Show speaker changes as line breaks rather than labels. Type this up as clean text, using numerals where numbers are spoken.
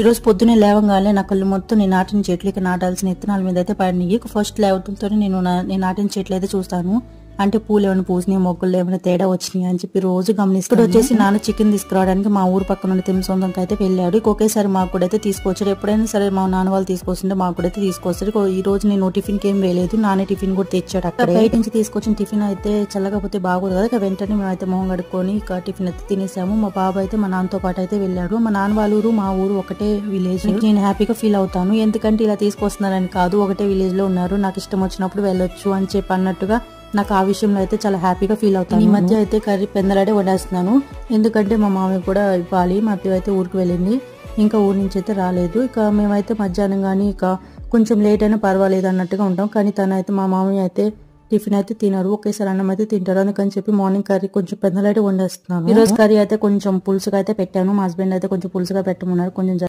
ఈ రోజు పొద్దునే లేవగానే నా కళ్ళు మొత్తం నేను నాటిన చెట్లకి నాటాల్సిన ఇత్తనాల మీద అయితే పడినాయి. ఫస్ట్ లేవడంతో నేను నాటిన చెట్లు అయితే చూస్తాను. అంటే పూలు ఏమైనా పూసినాయి, మొగ్గులు ఏమైనా తేడా వచ్చినాయి అని చెప్పి రోజు గమనిస్తాను. ఇప్పుడు వచ్చేసి నాన్న చికెన్ తీసుకురావడానికి మా ఊరు పక్కన ఉన్న తిమ్సొందంకి అయితే వెళ్ళాడు. ఒకేసారి మాకు కూడా అయితే తీసుకొచ్చాడు. ఎప్పుడైనా సరే మా నాన్న వాళ్ళు తీసుకొస్తుంటే మాకు కూడా అయితే తీసుకొస్తారు. ఈ రోజు నేను టిఫిన్ కి ఏం వేయలేదు, నాన్న టిఫిన్ కూడా తెచ్చాడు. అక్కడ బయట నుంచి తీసుకొచ్చిన టిఫిన్ అయితే చల్లకపోతే బాగోదు కదా. ఇక వెంటనే మేమైతే మొహం కడుక్కొని ఇక టిఫిన్ అయితే తినేసాము. మా బాబు అయితే మా నాన్నతో పాటు అయితే వెళ్ళాడు. మా నాన్న వాళ్ళ ఊరు మా ఊరు ఒకటే విలేజ్. నేను హ్యాపీగా ఫీల్ అవుతాను. ఎందుకంటే ఇలా తీసుకొస్తున్నారని కాదు, ఒకటే విలేజ్ లో ఉన్నారు, నాకు ఇష్టం వచ్చినప్పుడు వెళ్ళొచ్చు అని చెప్పి అన్నట్టుగా నాకు ఆ విషయంలో అయితే చాలా హ్యాపీగా ఫీల్ అవుతాను. ఈ మధ్య అయితే కర్రీ పెందలాడే వండేస్తున్నాను. ఎందుకంటే మా మామయ్య కూడా ఇవ్వాలి. మా అత్తయ్య అయితే ఊరికి వెళ్ళింది, ఇంకా ఊరి నుంచి అయితే రాలేదు. ఇక మేమైతే మధ్యాహ్నం కానీ ఇక కొంచెం లేట్ అయినా పర్వాలేదు అన్నట్టుగా ఉంటాం. కానీ తనైతే మా మామయ్య అయితే టిఫిన్ అయితే తినరు, ఒకేసారి అన్నం అయితే తింటారు. అందుకని చెప్పి మార్నింగ్ కర్రీ కొంచెం పెందలాడే వండేస్తున్నాను. ఈ రోజు కర్రీ అయితే కొంచెం పులుసుగా అయితే పెట్టాను. మా హస్బెండ్ అయితే కొంచెం పులుసుగా పెట్టమన్నారు. కొంచెం